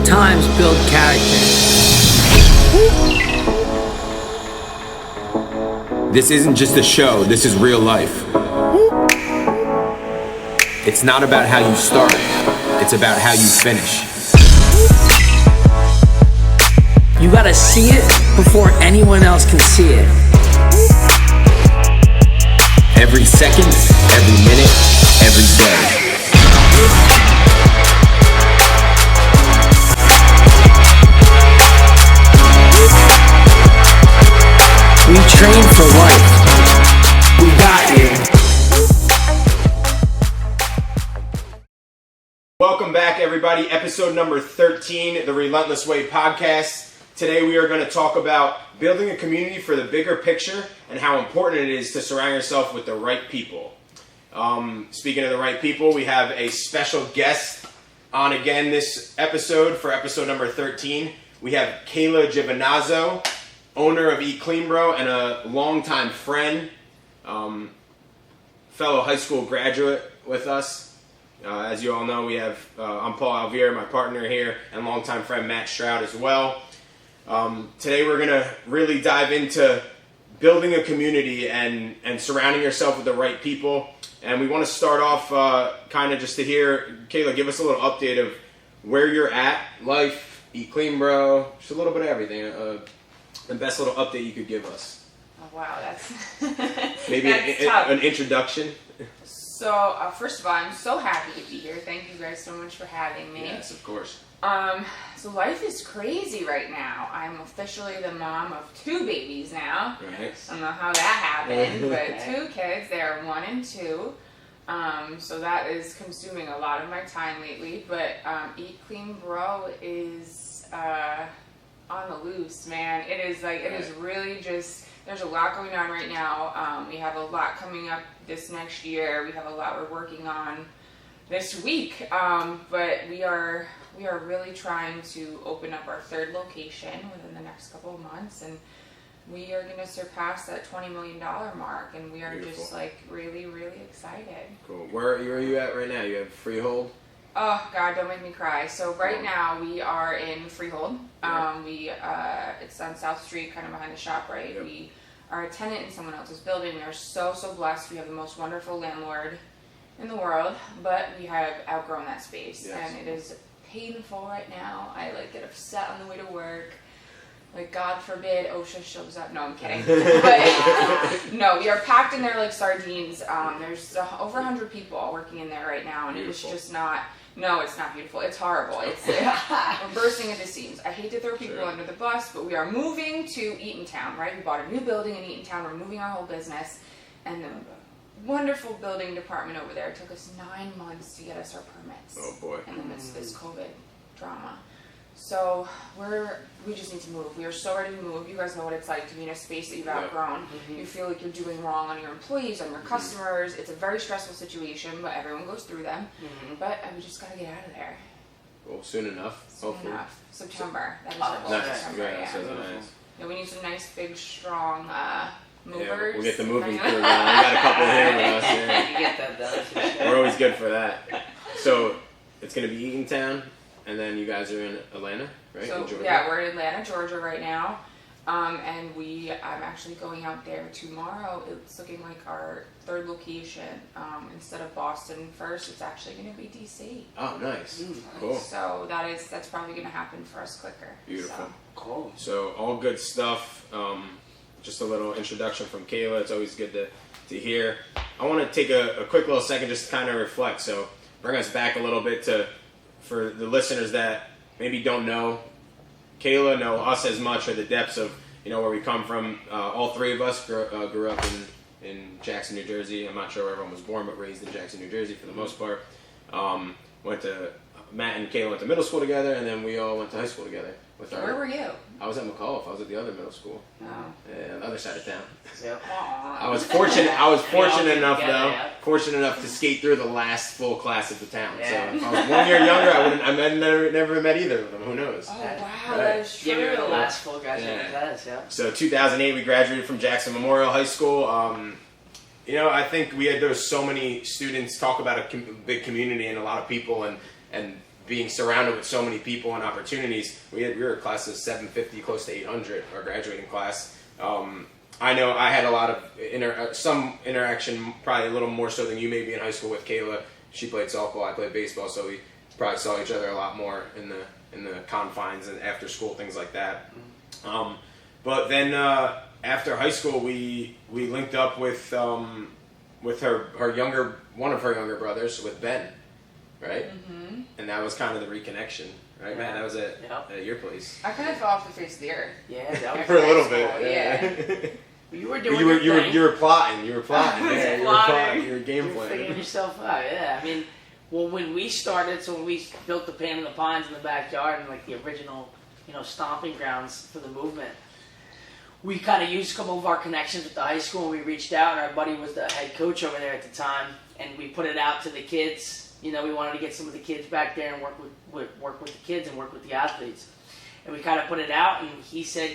times build character. This isn't just a show, this is real life. It's not about how you start, it's about how you finish. You gotta see it before anyone else can see it. Every second, every minute, every day. We train for life. We got you. Welcome back, everybody. Episode number 13, the Relentless Way podcast. Today we are going to talk about building a community for the bigger picture and how important it is to surround yourself with the right people. Speaking of the right people, we have a special guest on again this episode for episode number 13. We have Kayla Giovinazzo, owner of Eat Clean Bro and a longtime friend, fellow high school graduate with us. As you all know, we have I'm Paul Alvier, my partner here, and longtime friend Matt Stroud as well. Today we're going to really dive into building a community and surrounding yourself with the right people. And we want to start off kind of just to hear, Kayla, give us a little update of where you're at, life, Eat Clean Bro, just a little bit of everything. The best little update you could give us. Oh, wow, that's maybe tough. An introduction. So, first of all, I'm so happy to be here. Thank you guys so much for having me. Yes, of course. So life is crazy right now. I'm officially the mom of 2 babies now. Right. I don't know how that happened, but 2 kids. They're 1 and 2. So that is consuming a lot of my time lately. But Eat Clean Bro is on the loose, man. It is like, it is really just, there's a lot going on right now. We have a lot coming up this next year. We have a lot we're working on this week. But we are really trying to open up our 3rd location within the next couple of months, and we are going to surpass that $20 million mark, and we are Beautiful. just like really, really excited. Cool. Where are you at right now? You have Freehold? Oh God, don't make me cry. So right now we are in Freehold. It's on South Street, kind of behind the shop, right? Yep. We are a tenant in someone else's building. We are so blessed. We have the most wonderful landlord in the world, but we have outgrown that space, Yes. and it is painful right now. I get upset on the way to work. God forbid OSHA shows up. No, I'm kidding. But no, we are packed in there like sardines. There's over 100 people working in there right now, and Beautiful. it is just not. No, it's not beautiful. It's horrible. We're bursting at the seams. I hate to throw people under the bus, but we are moving to Eatontown, right? We bought a new building in Eatontown. We're moving our whole business, and the wonderful building department over there took us 9 months to get us our permits. Oh boy. In the midst of this COVID drama. So we just need to move. We are so ready to move. You guys know what it's like to be in a space that you've outgrown. Mm-hmm. You feel like you're doing wrong on your employees, on your customers. It's a very stressful situation, but everyone goes through them. Mm-hmm. But we just got to get out of there. Well, soon enough. Hopefully. September. That is our goal. Nice. September, Yeah, nice. Yeah, we need some nice, big, strong movers. Yeah, we'll get the moving crew around. We got a couple here with us. Yeah. You get that done. We're always good for that. So it's going to be Eatontown, and then you guys are in Atlanta, right? So in Georgia? yeah, we're in Atlanta, Georgia right now, and I'm actually going out there tomorrow. It's looking like our 3rd location. Instead of Boston first, it's actually going to be DC. Oh, nice. Cool. So that's probably going to happen for us quicker. Beautiful. So. Cool. So all good stuff. Just a little introduction from Kayla. It's always good to hear. I want to take a quick little second just to kind of reflect. So bring us back a little bit for the listeners that maybe don't know Kayla, know us as much, or the depths of where we come from. All 3 of us grew up in Jackson, New Jersey. I'm not sure where everyone was born, but raised in Jackson, New Jersey for the most part. Matt and Kayla went to middle school together, and then we all went to high school together. Where were you? I was at McAuliffe. I was at the other middle school. Oh. On the other side of town. Yep. I was fortunate enough together, though. yeah. Fortunate enough to skate through the last full class of the town. Yeah. So if I was 1 year younger, I never met either of them. Who knows? Oh wow, Right. that is true. Yeah, we were the last full graduating Yeah. class, yeah. So 2008, we graduated from Jackson Memorial High School. I think there was so many students talk about a big community and a lot of people and being surrounded with so many people and opportunities. We were a class of 750, close to 800, our graduating class. I know I had a lot of some interaction, probably a little more so than you maybe in high school with Kayla. She played softball, I played baseball, so we probably saw each other a lot more in the confines and after school, things like that. But then after high school, we linked up with one of her younger brothers, with Ben, right? Mm-hmm. And that was kind of the reconnection, right, yeah. Man? That was at your place. I kind of fell off the face of the earth. Yeah, that was for a little bit. Yeah. You were doing you were plotting. You were plotting. Yeah, you were game planning. Figuring yourself out. Yeah, I mean, well, when we started, so when we built the Pan in the Pines in the backyard and like the original, stomping grounds for the movement, we kind of used a couple of our connections with the high school, and we reached out, and our buddy was the head coach over there at the time, and we put it out to the kids. We wanted to get some of the kids back there and work with the kids and work with the athletes. And we kind of put it out, and he said,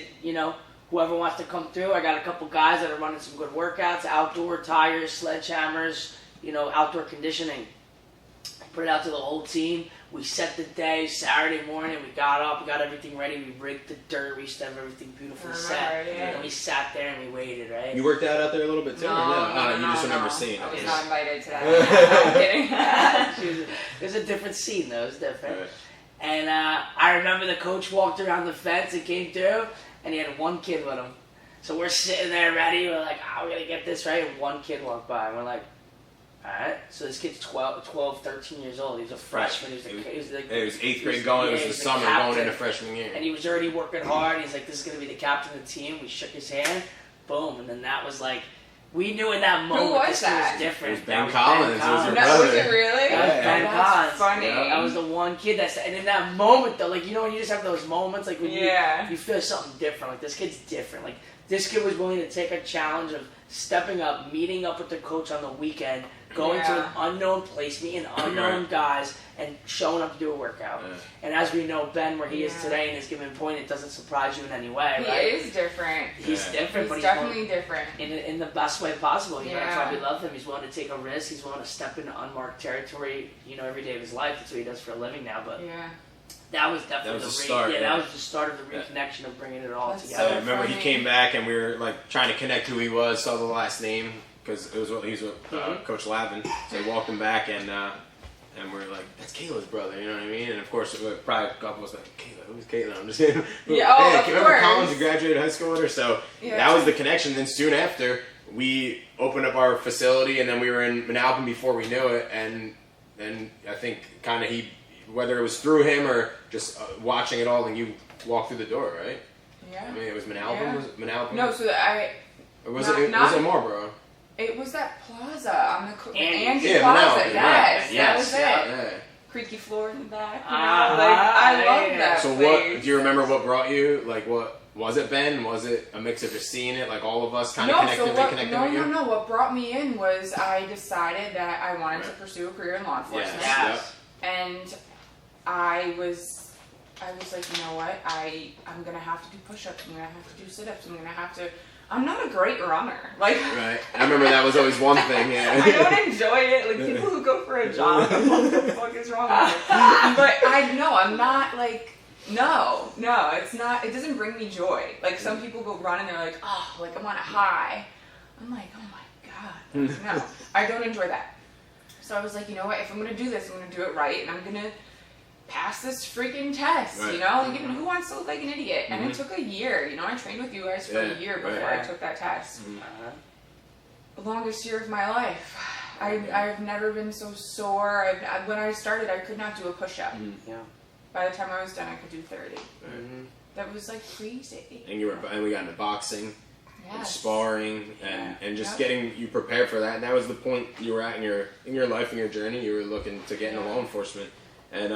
whoever wants to come through, I got a couple guys that are running some good workouts, outdoor tires, sledgehammers, outdoor conditioning. Put it out to the whole team. We set the day, Saturday morning, we got up, we got everything ready, we rigged the dirt, we used to have everything beautifully set. Yeah. And we sat there and we waited, right? You worked out there a little bit too? No, you just remember seeing it. I was not invited to that. I'm kidding. It was a different scene though, it was different. Right. And I remember the coach walked around the fence and came through, and he had one kid with him. So we're sitting there ready, we're like, we're going to get this right, and one kid walked by, and we're like, alright, so this kid's 12, 13 years old. He was a freshman. He was 8th grade going. It was the summer going into freshman year. And he was already working hard. He's like, this is going to be the captain of the team. We shook his hand. Boom. And then that was like, we knew in that moment this was different. It was Ben Collins. It was your brother. Was it really? That was Ben Collins. Funny. Yeah. That was the one kid and in that moment though, like, when you just have those moments, like when you feel something different. Like, this kid's different. Like, this kid was willing to take a challenge of stepping up, meeting up with the coach on the weekend, going to an unknown place, meeting unknown guys, and showing up to do a workout. Yeah. And as we know, Ben, where he is today in his given point, it doesn't surprise you in any way, right? He is different. He's different, but he's definitely different. In the best way possible. That's why we love him. He's willing to take a risk. He's willing to step into unmarked territory, every day of his life. That's what he does for a living now. But that was definitely the start. That was the start of the reconnection of bringing it all together. So I remember he came back and we were like trying to connect who he was, saw the last name because he was with Coach Lavin. So he walked him back and we were like, that's Kayla's brother, you know what I mean? And of course, probably a couple of us like, Kayla, who's Kayla? I'm just kidding. Remember Collins? You graduated high school with her, so that was the connection. Then soon after, we opened up our facility, and then we were in Manalapan before we knew it. And then I think kind of whether it was through him or just watching it all, then you walked through the door, right? Yeah. I mean, it was Manalapan. Yeah. Was it Manalapan? No, so Or was it Marlboro? It was that plaza on the Andy Plaza. Manalapan, Yes, that was it. Yeah. Creaky floor in the back. I love that. So place. Do you remember what brought you? Like, what was it, Ben? Was it a mix of just seeing it, like all of us kind of reconnected with you? No. What brought me in was I decided that I wanted to pursue a career in law enforcement. Yes. And I was like, you know what? I'm gonna have to do push-ups. I'm gonna have to do sit-ups. I'm not a great runner. Right. I remember that was always one thing. Yeah. I don't enjoy it. Like, people who go for a jog, what the fuck is wrong with me? But I'm not like. No, it's not. It doesn't bring me joy. Like, some people go run and they're like, I'm on a high. I'm like, oh my god, no, I don't enjoy that. So I was like, you know what? If I'm gonna do this, I'm gonna do it right, and I'm gonna pass this freaking test, right. Like, who wants to look like an idiot? And it took a year, I trained with you guys for a year before I took that test. The longest year of my life. I've never been so sore. When I started, I could not do a push-up. Yeah. By the time I was done, I could do 30. That was like crazy. And we got into boxing. And sparring and just getting you prepared for that. And that was the point you were at in your life and your journey. You were looking to get into law enforcement. And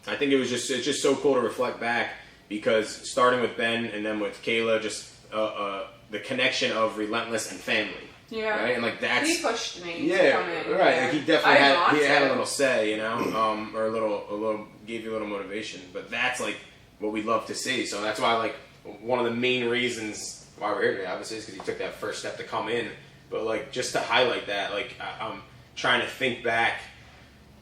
I think it's just so cool to reflect back, because starting with Ben and then with Kayla, just the connection of Relentless and family. Yeah. Right? And like that's he pushed me. Yeah. To come in. Right. Like he definitely had a little say, or a little gave you a little motivation. But that's like what we love to see. So that's why like one of the main reasons why we're here today, obviously, is because he took that first step to come in. But like just to highlight that, like I'm trying to think back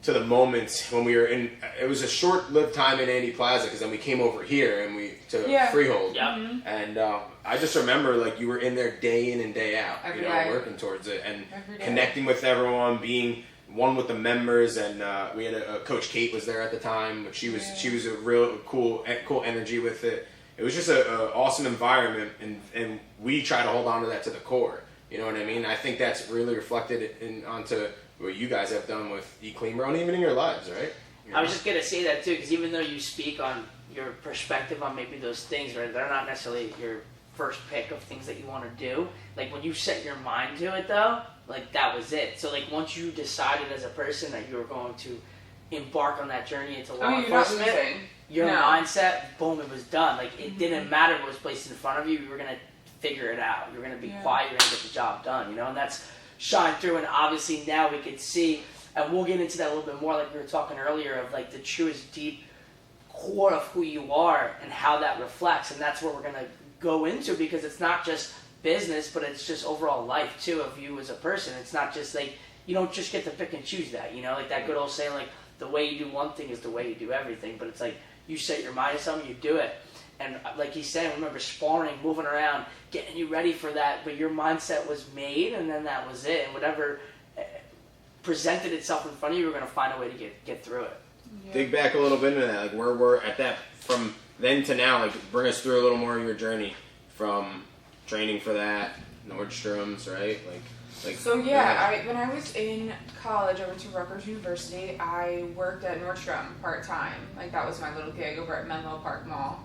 to the moments when we were in. It was a short-lived time in Andy Plaza because then we came over here and to Freehold. Yep. And I just remember like you were in there day in and day out, Every you know, day. working towards it and Every day. connecting with everyone, being one with the members. And we had a Coach Kate was there at the time, but she was a real cool energy with it. It was just a awesome environment, and we try to hold on to that to the core. You know what I mean? I think that's really reflected onto what you guys have done with Eat Clean Bro, and even in your lives, right? I was just going to say that too, because even though you speak on your perspective on maybe those things, right, they're not necessarily your first pick of things that you want to do. Like when you set your mind to it though, like that was it. So like once you decided as a person that you were going to embark on that journey into law enforcement, your mindset, boom, it was done. Like it didn't matter what was placed in front of you, you were going to figure it out. You were going to be quiet, you were going to get the job done, you know, and that's shine through. And obviously now we could see, and we'll get into that a little bit more like we were talking earlier, of like the truest deep core of who you are and how that reflects. And that's what we're going to go into, because it's not just business, but it's just overall life too of you as a person. It's not just like, you don't just get to pick and choose that, you know, like that good old saying, like the way you do one thing is the way you do everything. But it's like you set your mind to something, you do it. And like he said, I remember sparring, moving around, getting you ready for that, but your mindset was made, and then that was it. And whatever presented itself in front of you, you were going to find a way to get through it. Yeah. Dig back a little bit into that, like where we're at that from then to now. Like bring us through a little more of your journey from training for that, Nordstrom's, right? Like. So yeah, when I was in college, I went to Rutgers University. I worked at Nordstrom part-time. Like that was my little gig over at Menlo Park Mall.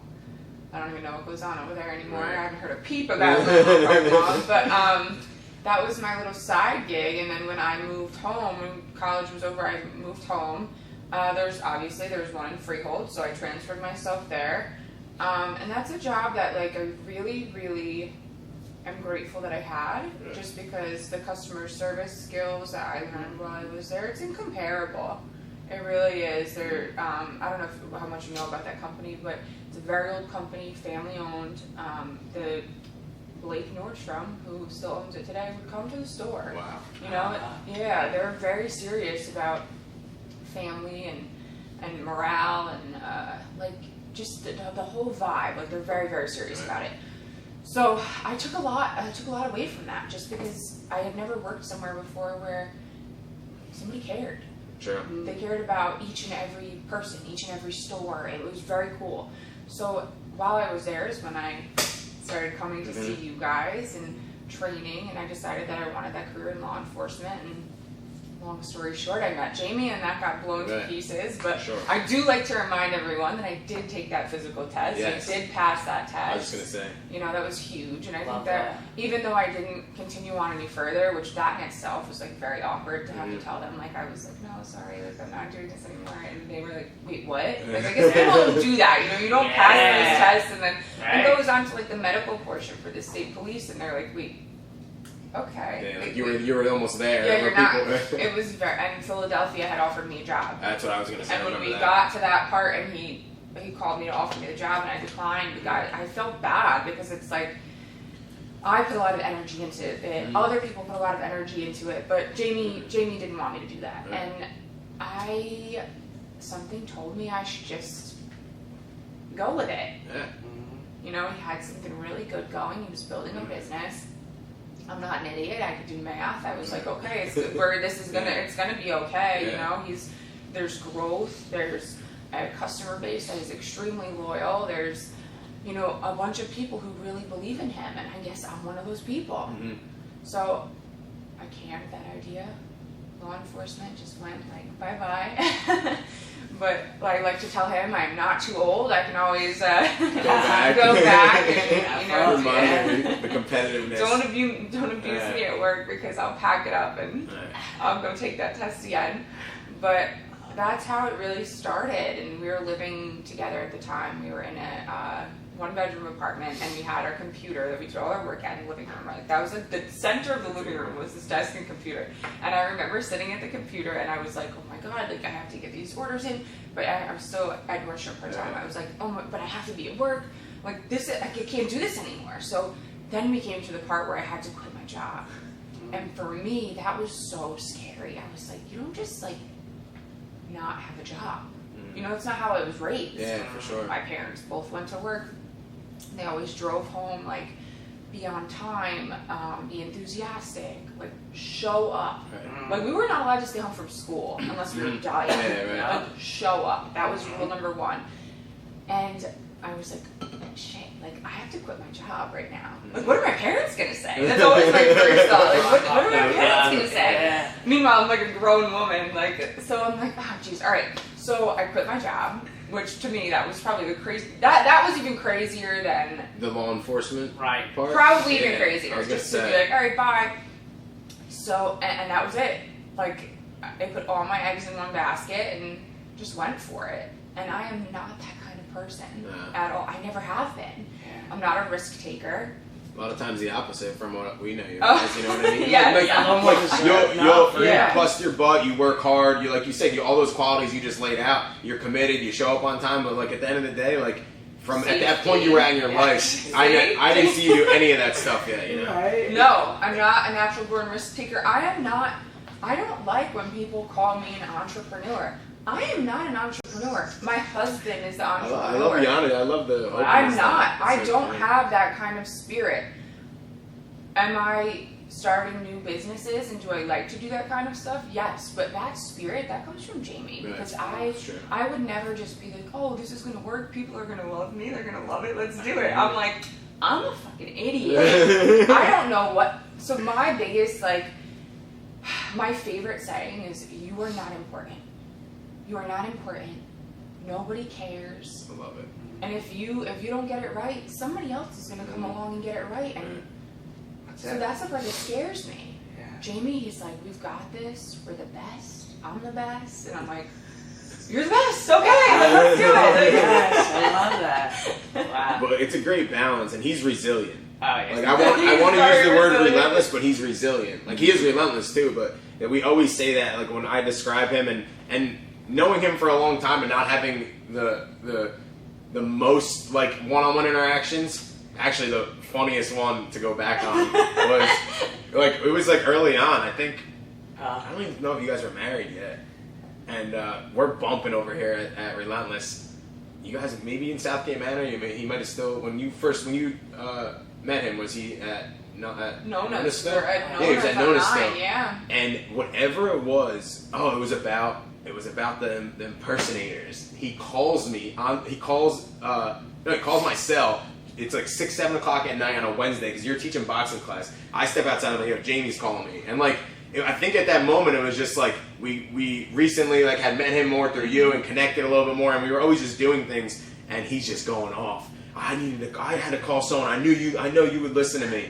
I don't even know what goes on over there anymore. Right. I haven't heard a peep about Menlo Park Mall. But that was my little side gig. And then when I moved home, when college was over, I moved home. There was one in Freehold, so I transferred myself there. And that's a job that like I really, really am grateful that I had, just because the customer service skills that I learned while I was there, it's incomparable. It really is. I don't know how much you know about that company, but it's a very old company, family owned. The Blake Nordstrom, who still owns it today, would come to the store. Wow. You know, they're very serious about family and morale and like just the whole vibe. Like they're very, very serious about it. So I took a lot away from that, just because I had never worked somewhere before where somebody cared. Sure. They cared about each and every person, each and every store. It was very cool. So while I was there is when I started coming to see you guys and training, and I decided that I wanted that career in law enforcement. And long story short, I met Jamie, and that got blown to pieces. But I do like to remind everyone that I did take that physical test. Yes. I did pass that test. I was just gonna say. You know, that was huge. And I Love think that even though I didn't continue on any further, which that in itself was like very awkward to have to tell them, like I was like, no, sorry, like I'm not doing this anymore. And they were like, wait, what? Like I guess people don't do that. You know, you don't pass those tests, and then it goes on to like the medical portion for the state police, and they're like, wait. Okay. Yeah, like you were almost there. Yeah, you're not. It was very. And Philadelphia had offered me a job. That's what I was gonna say. And when we got to that part, and he called me to offer me the job, and I declined. The guy, I felt bad because it's like I put a lot of energy into it. Other people put a lot of energy into it, but Jamie didn't want me to do that, and something told me I should just go with it. Yeah. You know, he had something really good going. He was building a business. I'm not an idiot. I could do math. I was like, okay, it's gonna be okay. You know, there's growth. There's a customer base that is extremely loyal. There's, you know, a bunch of people who really believe in him, and I guess I'm one of those people. So I canned that idea. Law enforcement just went like bye bye. But I like to tell him I'm not too old. I can always go back and, you know, the competitiveness. Don't abuse me at work, because I'll pack it up and I'll go take that test again. But that's how it really started. And we were living together at the time. We were in a one-bedroom apartment, and we had our computer that we did all our work at in the living room. Right? That was the center of the living room was this desk and computer. And I remember sitting at the computer, and I was like, oh my God, like I have to get these orders in. But I was still at Nordstrom part time. I was like, but I have to be at work. Like this, I can't do this anymore. So then we came to the part where I had to quit my job. And for me, that was so scary. I was like, you don't just like not have a job. You know, that's not how I was raised. Yeah, for sure. My parents both went to work. They always drove home, like, be on time, be enthusiastic, like, show up. Right. Like, we were not allowed to stay home from school unless we were dying. Yeah, right. Like, show up. That was rule number one. And I was like, shit, like, I have to quit my job right now. Like, what are my parents gonna say? That's always my first thought. Like, what are my parents gonna say? Yeah. Meanwhile, I'm like a grown woman. Like, so I'm like, oh, jeez. All right. So I quit my job, which to me, that was probably the crazy. That was even crazier than The law enforcement Right. part? probably even Yeah, I crazier. was gonna Just to be say. like, all right, bye. So and that was it. Like, I put all my eggs in one basket and just went for it. And I am not that kind of person No. at all. I never have been. I'm not a risk taker. A lot of times the opposite from what we know you Oh. guys, you know what I mean? Yeah, like, yeah. you'll Yeah. you bust your butt, you work hard, you like you said, all those qualities you just laid out, you're committed, you show up on time, but like at the end of the day, like from at that point you were at in your Yeah. life, I didn't see you do any of that stuff yet, you know? Right. No, I'm not a natural born risk taker. I don't like when people call me an entrepreneur. I am not an entrepreneur. My husband is the entrepreneur. I love Yana, I love the openness. I'm not. I It's so don't great. have that kind of spirit. Am I starting new businesses and do I like to do that kind of stuff? Yes, but that spirit, that comes from Jamie. Right. Because That's true. I would never just be like, oh, this is gonna work, people are gonna love me, they're gonna love it, let's do it. I'm like, I'm a fucking idiot. I don't know what. So my biggest, like, my favorite saying is, you are not important. You are not important. Nobody cares. I love it. And if you don't get it right, somebody else is gonna come along and get it right. And so that's the part that scares me. Yeah. Jamie, he's like, we've got this. We're the best. I'm the best. And I'm like, you're the best. Okay, let's do it. Yes, I love that. Wow. But it's a great balance, and he's resilient. Oh, yeah. Like I want to Very use the word resilient. relentless, but he's resilient. Like he is relentless too, but we always say that. Like when I describe him, and knowing him for a long time and not having the most like one-on-one interactions. Actually, the funniest one to go back on was like it was like early on. I think I don't even know if you guys were married yet, and we're bumping over here at Relentless. You guys maybe in Southgate Manor. He might have still when you met him. Was he at Nona still? still. Yeah, he was at Nona still. Yeah. And whatever it was, it was about the impersonators. He calls me on. He calls my cell. It's like 6, 7 o'clock at night on a Wednesday because you're teaching boxing class. I step outside and I'm like, Jamie's calling me, and like I think at that moment it was just like we recently like had met him more through you and connected a little bit more, and we were always just doing things, and he's just going off. I had to call someone. I know you would listen to me.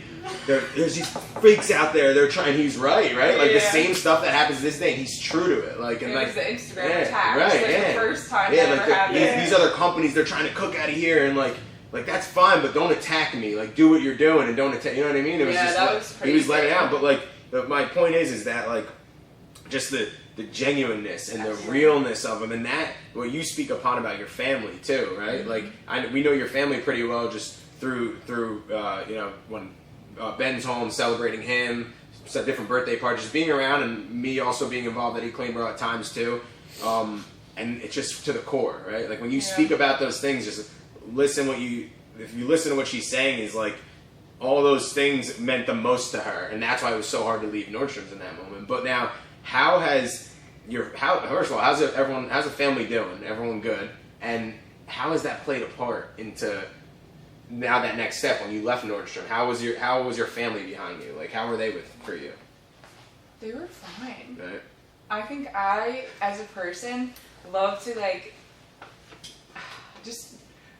There's these freaks out there. They're trying. He's right. Like the same stuff that happens this day. He's true to it. Like and It like was the Instagram attack. right, It was like the first time yeah, that like ever happened. these other companies. They're trying to cook out of here, and like that's fine, but don't attack me. Like do what you're doing, and don't attack. You know what I mean? It was just that like, was he was crazy. letting out. But like my point is that like just the genuineness and the Absolutely. realness of them, and that what you speak upon about your family too, right? Mm-hmm. Like we know your family pretty well just through when Ben's home celebrating him, some different birthday parties, just being around, and me also being involved at Eat Clean Bro at times too. And it's just to the core, right? Like when you speak about those things, just listen if you listen to what she's saying is like all those things meant the most to her, and that's why it was so hard to leave Nordstrom's in that moment. But now, first of all, how's the family doing? Everyone good? And how has that played a part into now that next step when you left Nordstrom? How was your family behind you? Like how were they for you? They were fine. Right. I think I, as a person, love to like just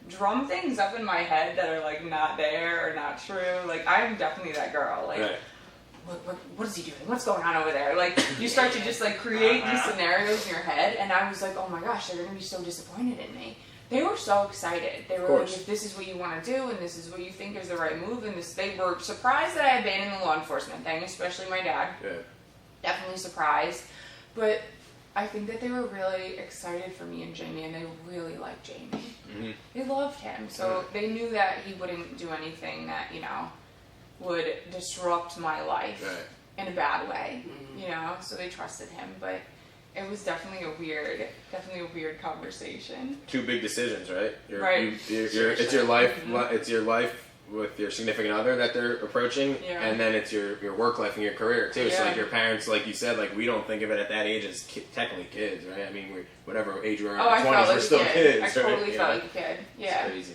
drum things up in my head that are like not there or not true. Like I am definitely that girl. Like Right. what is he doing? What's going on over there? Like you start to just like create these scenarios in your head, and I was like, oh my gosh, they're gonna be so disappointed in me. They were so excited. They were like, if this is what you want to do and this is what you think is the right move, and they were surprised that I abandoned the law enforcement thing, especially my dad. Yeah. Definitely surprised. But I think that they were really excited for me and Jamie, and they really liked Jamie. Mm-hmm. They loved him, so they knew that he wouldn't do anything that, would disrupt my life Right. in a bad way, so they trusted him. But it was definitely a weird conversation. Two big decisions, right? Right. It's your life. It's your life with your significant other that they're approaching, Yeah. and then it's your work life and your career too. So Yeah. like your parents, like you said, like we don't think of it at that age as technically kids, right? I mean, whatever age we're in I our felt 20s, like we're a still kid. kids. I right? totally felt like a kid. Yeah. It's crazy.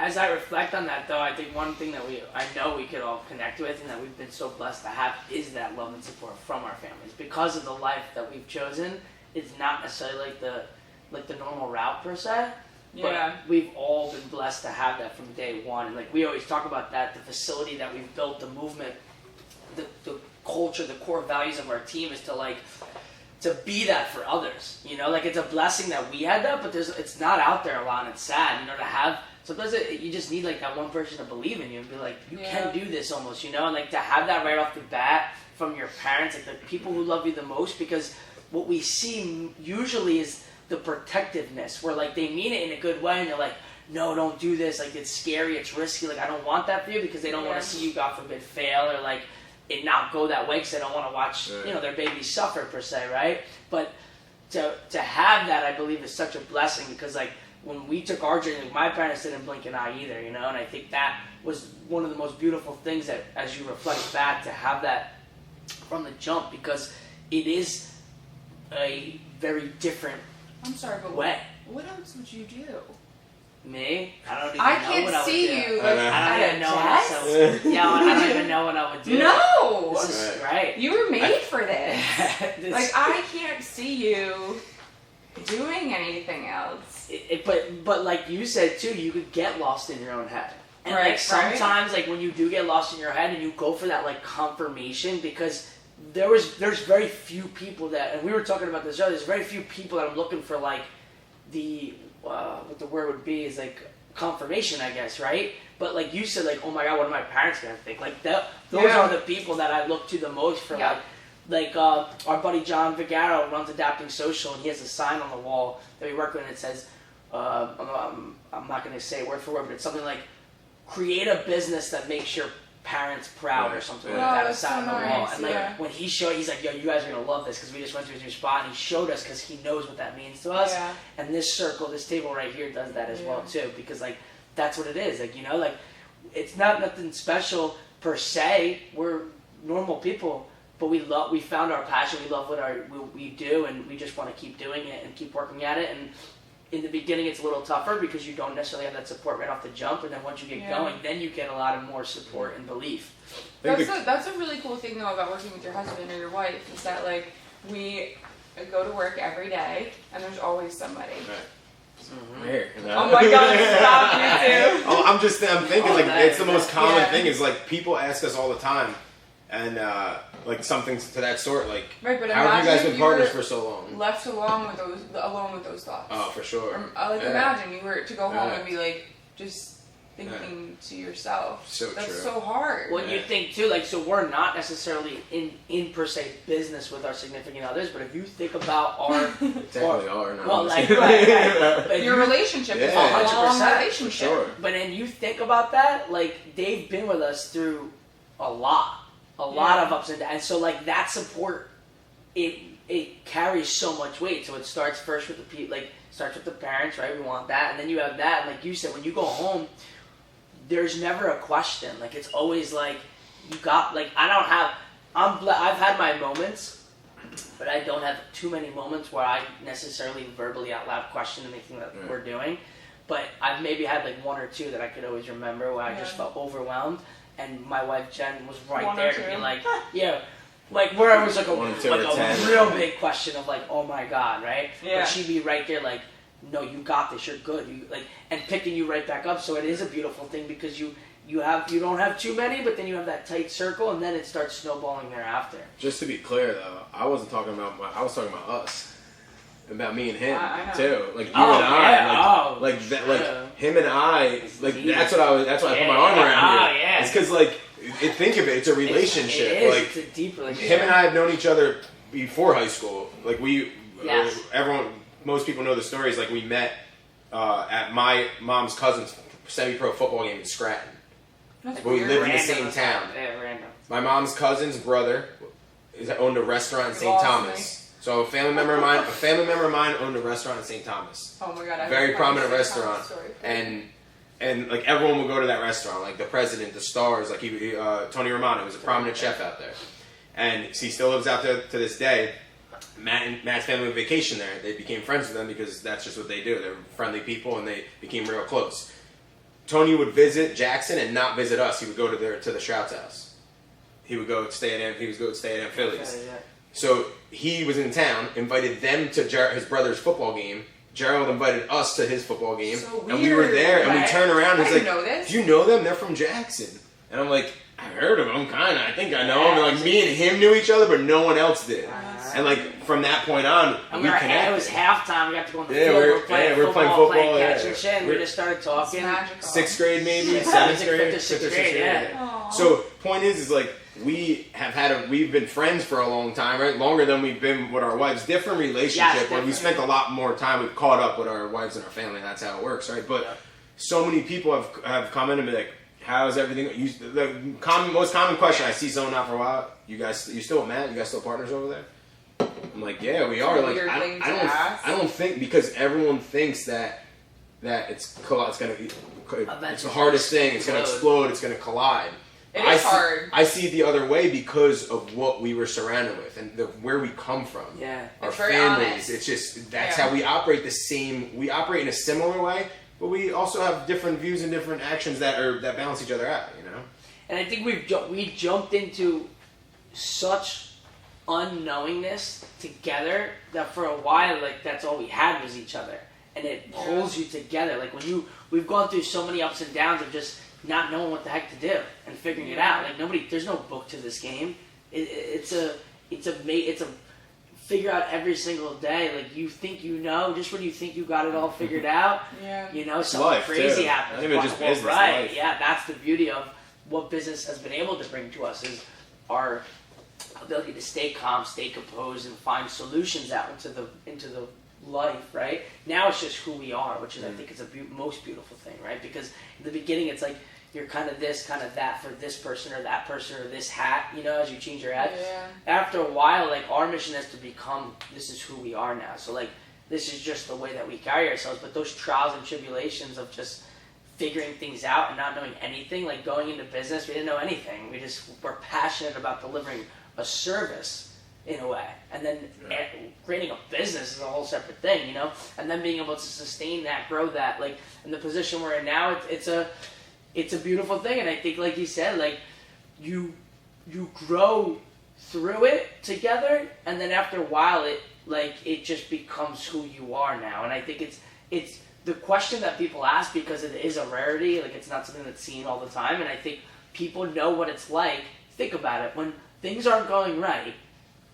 As I reflect on that, though, I think one thing that I know we could all connect with and that we've been so blessed to have is that love and support from our families. Because of the life that we've chosen, it's not necessarily like the normal route per se, but Yeah. we've all been blessed to have that from day one. And like we always talk about that, the facility that we've built, the movement, the culture, the core values of our team is to be that for others, you know, like it's a blessing that we had that, but it's not out there a lot, and it's sad, you know, to have. Sometimes you just need like that one person to believe in you and be like, you can do this almost, you know, and like to have that right off the bat from your parents, like the people who love you the most, because what we see usually is the protectiveness, where like they mean it in a good way and they're like, no, don't do this, like it's scary, it's risky, like I don't want that for you, because they don't want to see you, God forbid, fail or like it not go that way because they don't want to watch, you know, their baby suffer per se, right? But to have that, I believe, is such a blessing, because like when we took our journey, like, my parents didn't blink an eye either, you know, and I think that was one of the most beautiful things that, as you reflect back, to have that from the jump, because it is a very different I'm sorry, but way. what else would you do? Me? I don't even I know can't what I would see do. you I like, know. I at don't a even know what desk. else. Yeah, I don't even know what I would do. No, This is right. you were made for this. This- Like I can't see you doing anything else. But like you said too, you could get lost in your own head. And Right, like sometimes like when you do get lost in your head and you go for that like confirmation, because there's very few people that, and we were talking about this earlier, there's very few people that I'm looking for like the what the word would be is like confirmation, I guess, right? But like you said, like, oh my God, what are my parents gonna think? Like that, those are the people that I look to the most for like our buddy John Vigaro runs Adapting Social, and he has a sign on the wall that we work with, and it says, I'm not going to say word for word, but it's something like, create a business that makes your parents proud, or something like that. That's Sign so on the wall. nice, And like when he showed, he's like, yo, you guys are going to love this, because we just went to his new spot, and he showed us because he knows what that means to us. Yeah. And this circle, this table right here does that as well too, because like that's what it is. Like, you know, like it's not nothing special per se. We're normal people. But we found our passion. We love what we do, and we just want to keep doing it and keep working at it. And in the beginning, it's a little tougher because you don't necessarily have that support right off the jump. And then once you get going, then you get a lot of more support and belief. That's a really cool thing though about working with your husband or your wife, is that like we go to work every day and there's always somebody. Here, you know? Oh my God, stop, you too. Oh, I'm thinking like that, it's the most common yeah. thing is like people ask us all the time, and like something to that sort, like Right, but how have you guys imagine been if partners were for so long? Left alone with those thoughts. Oh, for sure. Like Yeah. imagine you were to go home Yeah. and be like just thinking to yourself. So That's true. so hard. Well, you think too, like, so we're not necessarily in per se business with our significant others, but if you think about our, Technically are. No, well, I'm like, just right. But Your you- relationship is Yeah. a long 100%, relationship. for sure. But then you think about that, like, they've been with us through a lot of ups and downs. And so, like, that support, it carries so much weight. So it starts first with starts with the parents, right? We want that. And then you have that. And like you said, when you go home, there's never a question. Like, it's always like, you got, like, I've had my moments, but I don't have too many moments where I necessarily verbally out loud question anything that we're doing. But I've maybe had like one or two that I could always remember where I just felt overwhelmed, and my wife Jen was right One or there to two. be like, yeah, like where it was like One, two, or a 10. real big question of like, oh my God, right? Yeah. But she'd be right there like, no, you got this, you're good, and picking you right back up. So it is a beautiful thing because you don't have too many, but then you have that tight circle, and then it starts snowballing thereafter. Just to be clear, though, I wasn't talking about I was talking about us, about me and him I know. too. Like you Oh, and I, yeah. like that, Yeah. like him and I, like deep. that's what I put my Yeah, arm yeah. around Oh, here. yeah. It's because like think of it, it's a relationship. It is. Like It's a deep relationship. him and I have known each other before high school. Like Yes. most people know the stories. Like we met at my mom's cousin's semi-pro football game in Scranton. That's We weird. live in the Random same as town. hell. Yeah, random. My mom's cousin's brother owned a restaurant in St. Lost Thomas. So So a family member of mine owned a restaurant in St. Thomas. Oh my god, I Very prominent promised a restaurant, story. and like everyone would go to that restaurant, like the president, the stars, like Tony Romano was a prominent chef out there, and he still lives out there to this day. Matt's family would vacation there. They became friends with them because that's just what they do. They're friendly people, and they became real close. Tony would visit Jackson and not visit us. He would go to the Shroud's house. He would go stay at Aunt Philly's. Yeah. So he was in town, invited them to his brother's football game. Gerald invited us to his football game, So and we were there. And we right? turned around. And I he's like, didn't know this. "Do you know them? They're from Jackson." And I'm like, "I heard of them, kind of. I think I know them." And like me and him knew each other, but no one else did. And like from that point on, And we connected. it was halftime. We got to go on the Yeah, field. we We're playing football, catch yeah. and shit. And we just started talking. It's magical. 6th grade, maybe Yeah, 7th fifth grade, or sixth grade, yeah. Aw. So point is like we've been friends for a long time, right? Longer than we've been with our wives. Different relationship, Yes, where we different. spent a lot more time. We've caught up with our wives and our family. That's how it works, right? But so many people have come in and be like, "How's everything?" The most common question I see someone out for a while. You still with Matt? You guys still partners over there? I'm like, yeah, we are. Like, Weird thing to ask. I don't think, because everyone thinks that it's the hardest thing. It's gonna explode. It's gonna collide. It is hard. I see it the other way because of what we were surrounded with and where we come from. Yeah. Our It's very families. honest. It's just that's Yeah. how we operate. We operate in a similar way, but we also have different views and different actions that balance each other out. You know. And I think we jumped into such unknowingness together that for a while, like, that's all we had was each other, and it pulls you together. Like we've gone through so many ups and downs of just not knowing what the heck to do and figuring it out. Like there's no book to this game. It's a figure out every single day. Like you think you know, just when you think you got it all figured out, Yeah. you know, It's something life, crazy too. happens. Not even just Well, business, right? life. Yeah, that's the beauty of what business has been able to bring to us is our ability to stay calm, stay composed, and find solutions out into the life. Right now, it's just who we are, which is I think is most beautiful thing. Right, because in the beginning, it's like you're kind of this, kind of that for this person or that person or this hat. You know, as you change your hat. Yeah. After a while, like our mission is to become. This is who we are now. So like this is just the way that we carry ourselves. But those trials and tribulations of just figuring things out and not knowing anything, like going into business, we didn't know anything. We just were passionate about delivering a service in a way, and then creating a business is a whole separate thing, you know. And then being able to sustain that, grow that, like in the position we're in now, it's a beautiful thing. And I think, like you said, like you grow through it together, and then after a while, it just becomes who you are now. And I think it's the question that people ask because it is a rarity. Like it's not something that's seen all the time, and I think people know what it's like. Think about it when things aren't going right.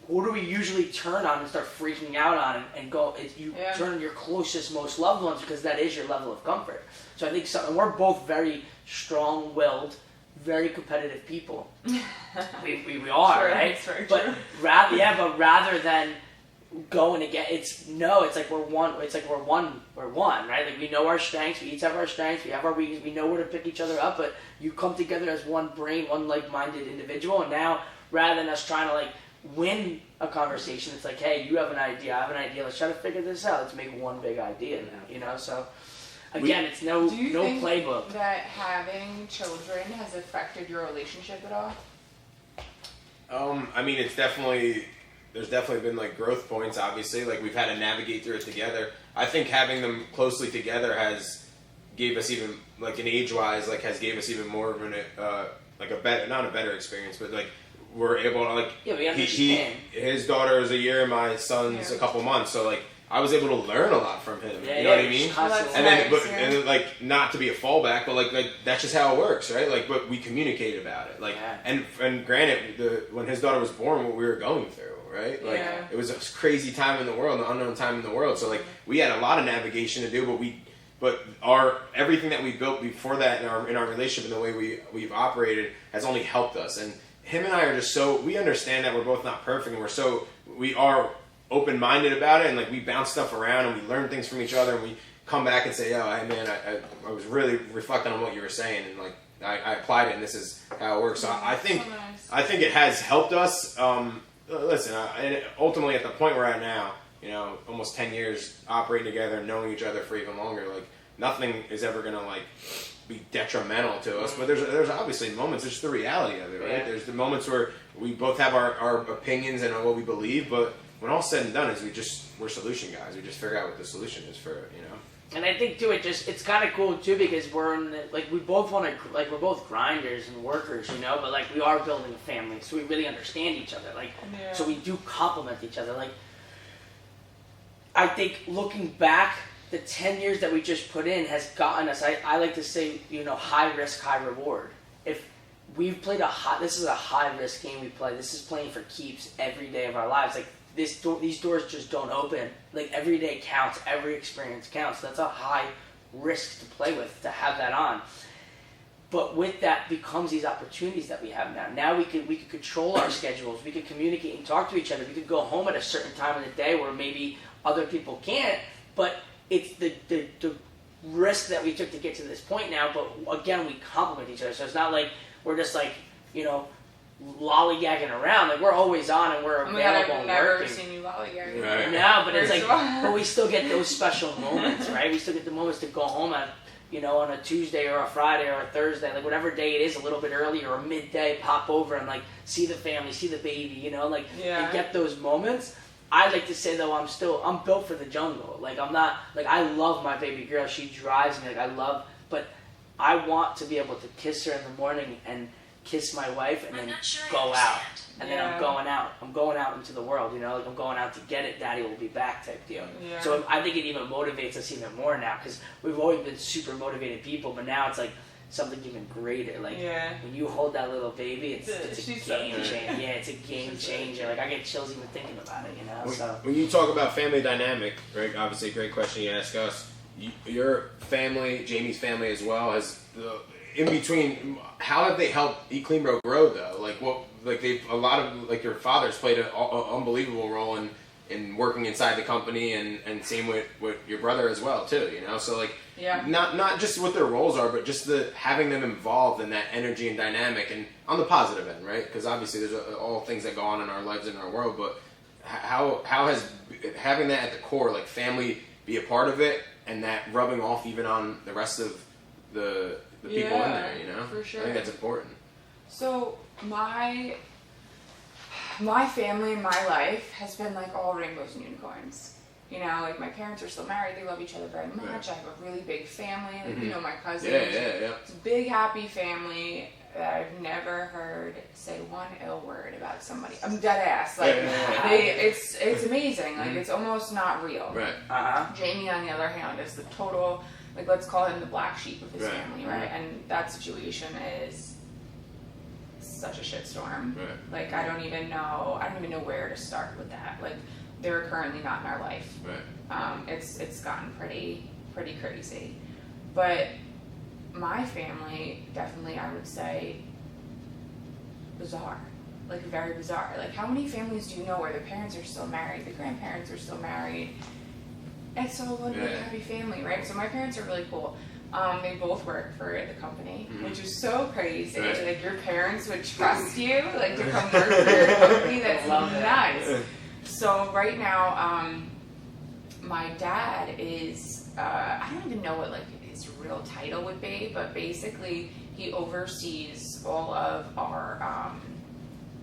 What do we usually turn on and start freaking out on and go? You turn on your closest, most loved ones because that is your level of comfort. So I think we're both very strong-willed, very competitive people. we are, True, right? that's very but true. rather than going again, it's like we're one. It's like we're one, right? Like we know our strengths. We each have our strengths. We have our weaknesses. We know where to pick each other up. But you come together as one brain, one like-minded individual. And now, rather than us trying to like win a conversation, it's like, hey, you have an idea, I have an idea. Let's try to figure this out. Let's make one big idea now. You know, so. Again, it's no think playbook. That having children has affected your relationship at all? I mean, there's definitely been like growth points. Obviously, like we've had to navigate through it together. I think having them closely together gave us even like an age-wise, like has gave us even more of an like a better, not a better experience, but like we're able to like. Yeah, we understand. His daughter is a year, my son's a couple months, so like. I was able to learn a lot from him. Yeah, you know what I mean? Constantly. And then, Nice, and then, like, not to be a fallback, but like that's just how it works, right? Like, but we communicate about it, like, and granted, when his daughter was born, what we were going through, right? Like, it was a crazy time in the world, an unknown time in the world. So, like, we had a lot of navigation to do, but everything that we built before that in our relationship and the way we've operated has only helped us. And him and I are just we understand that we're both not perfect, and we are open-minded about it, and like we bounce stuff around and we learn things from each other, and we come back and say, oh, hey man, I was really reflecting on what you were saying, and like I applied it, and this is how it works. So I think it has helped us listen, and ultimately at the point we're at now, you know, almost 10 years operating together and knowing each other for even longer, like, nothing is ever going to, like, be detrimental to us. But there's obviously moments, it's just the reality of it, right? Yeah. There's the moments where we both have our opinions and what we believe, but when all's said and done is we're solution guys. We just figure out what the solution is for it, you know? And I think too, it's kind of cool too because we're in we both want to we're both grinders and workers, you know. But like we are building a family, so we really understand each other. So we do complement each other. Like I think looking back, the 10 years that we just put in has gotten us. I like to say, you know, high risk, high reward. If we've played this is a high risk game we play. This is playing for keeps every day of our lives. Like. These doors just don't open. Like every day counts, every experience counts. That's a high risk to play with, to have that on. But with that becomes these opportunities that we have now. Now we could control our schedules. We could communicate and talk to each other. We could go home at a certain time of the day where maybe other people can't. But it's the risk that we took to get to this point now. But again, we complement each other. So it's not like we're just like, you know, lollygagging around. Like we're always on and we're available and I've never working. seen you lollygag. Right. No, but it's like, but we still get those special moments, right? We still get the moments to go home at, you know, on a Tuesday or a Friday or a Thursday, like whatever day it is, a little bit earlier or midday, pop over and like see the family, see the baby, you know, like and get those moments. I like to say though, I'm built for the jungle. Like I'm not, like I love my baby girl. She drives me, like but I want to be able to kiss her in the morning and kiss my wife and then go out. And then I'm going out. I'm going out into the world, you know, like I'm going out to get it, daddy will be back type deal. Yeah. So I think it even motivates us even more now because we've always been super motivated people, but now it's like something even greater. Like when you hold that little baby, it's a game changer. Yeah, it's a game changer. Like I get chills even thinking about it, you know. When you talk about family dynamic, right? Obviously, a great question you ask us. Your family, Jamie's family as well, has in between. How have they helped Eat Clean Bro grow though? Like a lot of your father's played an unbelievable role in working inside the company and same with your brother as well too. You know, so not just what their roles are, but just having them involved in that energy and dynamic and on the positive end, right? Because obviously there's all things that go on in our lives and our world, but how has having that at the core, like family, be a part of it and that rubbing off even on the rest of the people in there, you know? For sure. I think that's important. So my family and my life has been like all rainbows and unicorns. You know, like my parents are still married, they love each other very much. I have a really big family, like you know my cousins. Yeah. It's a big happy family that I've never heard say one ill word about somebody. I'm dead ass. Like it's amazing. Like it's almost not real. Right. Jamie on the other hand is the total, like let's call him the black sheep of his family, right? And that situation is such a shitstorm. Right. Like I don't even know where to start with that. Like they're currently not in our life. Right. It's gotten pretty crazy. But my family, definitely I would say bizarre. Like very bizarre. Like how many families do you know where the parents are still married, the grandparents are still married? It's so one big happy family, right? So my parents are really cool. They both work for the company, which is so crazy. Right. Like your parents would trust you, like to come work for your company. That's nice. So right now, my dad is, I don't even know what like his real title would be, but basically he oversees all of our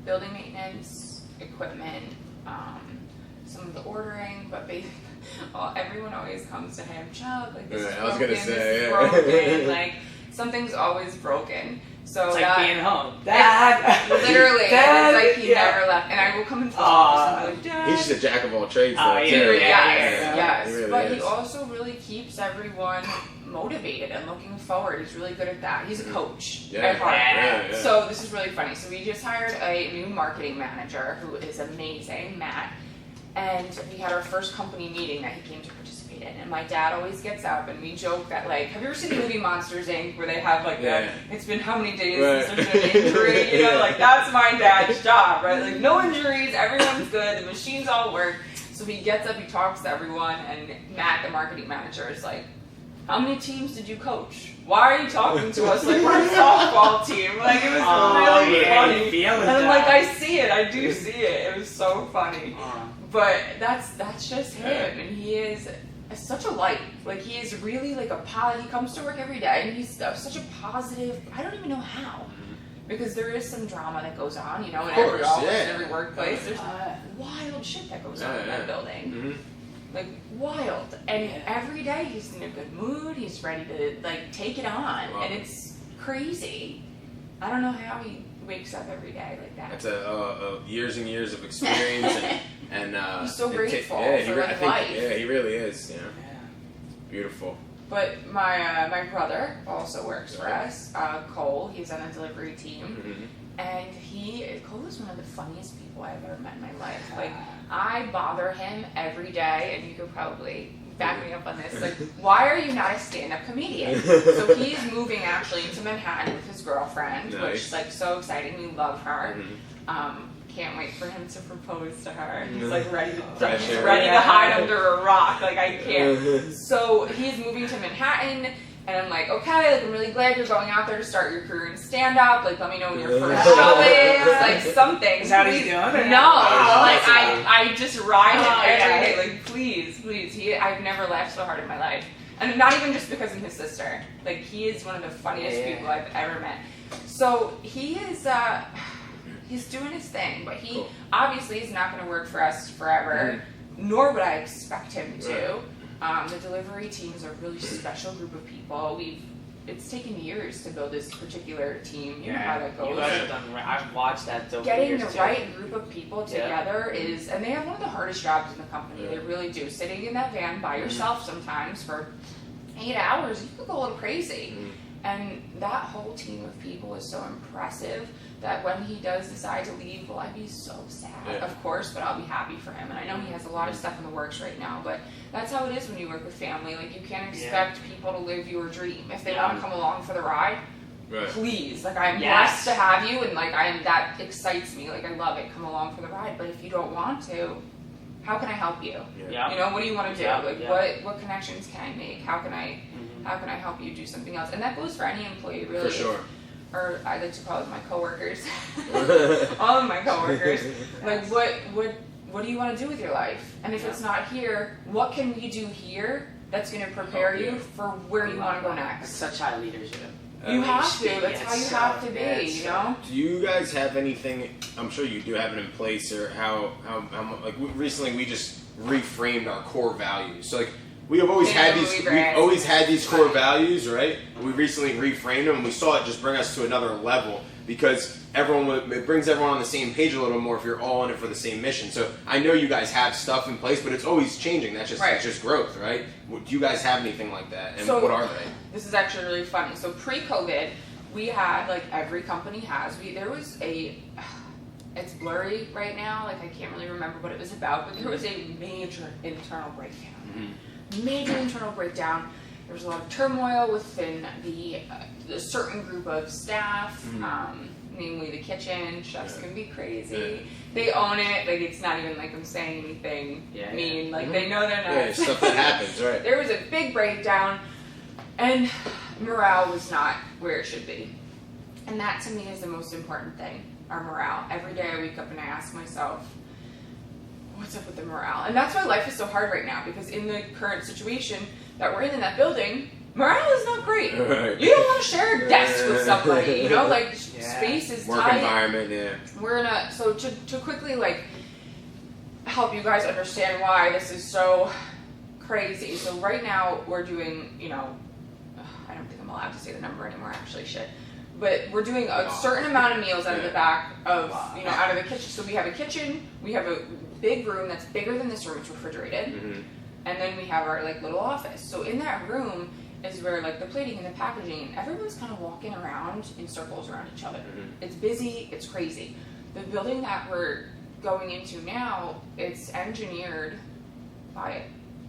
building maintenance, equipment, some of the ordering, but basically everyone always comes to him, Chuck, like this is broken, I was gonna say, this is broken, like something's always broken. So it's that, like being home. Dad! Literally, Dad! it's like he never left. And I will come into the office and be like, Dad. He's just a jack of all trades. Yes. He really But is. he also really keeps everyone motivated and looking forward. He's really good at that. He's a coach at heart. Yeah. So this is really funny. So we just hired a new marketing manager who is amazing, Matt. And we had our first company meeting that he came to participate in. And my dad always gets up and we joke that, like, have you ever seen the movie Monsters, Inc. where they have, like, it's been how many days since there's been an injury? You know, like, that's my dad's job, right? Like, no injuries, everyone's good, the machines all work. So he gets up, he talks to everyone, and Matt, the marketing manager, is like, how many teams did you coach? Why are you talking to us like we're a softball team? Like, it was really funny. And I'm like, I see it. I do see it. It was so funny. But that's just him. And he is such a light. Like, he is really like he comes to work every day and he's such a positive, I don't even know how. Because there is some drama that goes on, you know, in every office, every workplace. There's wild shit that goes on in that building. Like, wild. And every day he's in a good mood. He's ready to, like, take it on. And it's crazy. I don't know how he wakes up every day like that. That's years and years of experience. and he's so grateful for life. Yeah, he really is. You know? Beautiful. But my brother also works for us, Cole. He's on the delivery team. And Cole is one of the funniest people I've ever met in my life. Like, I bother him every day, and you could probably back me up on this. Like, why are you not a stand-up comedian? So he's moving actually into Manhattan with his girlfriend, which is like so exciting. We love her. Can't wait for him to propose to her. He's like ready to hide under a rock. Like, I can't. So he's moving to Manhattan. And I'm like, okay, like, I'm really glad you're going out there to start your career in stand-up. Like, let me know when your first show is. Like, something. Is that what he's doing? No. Like, I just ride him every day. Like, please. I've never laughed so hard in my life. And not even just because I'm his sister. Like, he is one of the funniest people I've ever met. So, he is, he's doing his thing. But he obviously is not going to work for us forever. Nor would I expect him to. The delivery teams are a really special group of people. It's taken years to build this particular team. You know how that goes. You guys have done. I've watched that. Getting the right group of people together is, and they have one of the hardest jobs in the company. They really do. Sitting in that van by yourself sometimes for 8 hours, you could go a little crazy. And that whole team of people is so impressive that when he does decide to leave, will I be so sad? Of course, but I'll be happy for him. And I know he has a lot of stuff in the works right now, but that's how it is when you work with family. Like, you can't expect people to live your dream. If they want to come along for the ride, please. Like, I'm blessed to have you, and like, that excites me. Like, I love it. Come along for the ride. But if you don't want to, how can I help you? You know, what do you want to do? Like, what connections can I make? How can I help you do something else? And that goes for any employee, really. For sure. Or I like to call it my coworkers. All of my coworkers. Like, what do you want to do with your life? And if it's not here, what can we do here that's going to prepare you for where you want to go next? Such high leadership. You have to. That's how you have to be, you know? Do you guys have anything, I'm sure you do have it in place, or how like, recently we just reframed our core values. So, like, we have always had these core values, right? We recently reframed them, and we saw it just bring us to another level, because it brings everyone on the same page a little more if you're all in it for the same mission. So I know you guys have stuff in place, but it's always changing. That's just growth, right? Do you guys have anything like that? And what are they? This is actually really funny. So pre-COVID, we had, like every company has, there was it's blurry right now, like I can't really remember what it was about, but there was a major internal breakdown. Major internal breakdown. There was a lot of turmoil within the certain group of staff, namely the kitchen. Chefs can be crazy. They own it. Like, it's not even like I'm saying anything mean. Like, they know they're not. Yeah, stuff that happens, right? There was a big breakdown, and morale was not where it should be. And that, to me, is the most important thing, our morale. Every day I wake up and I ask myself, what's up with the morale? And that's why life is so hard right now, because in the current situation that we're in that building, morale is not great. Right. You don't want to share a desk with somebody, you know, like space is work tight. Environment, We're so to quickly like help you guys understand why this is so crazy. So right now we're doing, you know, I don't think I'm allowed to say the number anymore, actually, shit. But we're doing a certain amount of meals out of the back of, you know, out of the kitchen. So we have a kitchen, we have a big room that's bigger than this room, it's refrigerated, and then we have our like little office. So in that room is where like the plating and the packaging, everyone's kind of walking around in circles around each other. It's busy, it's crazy. The building that we're going into now, it's engineered by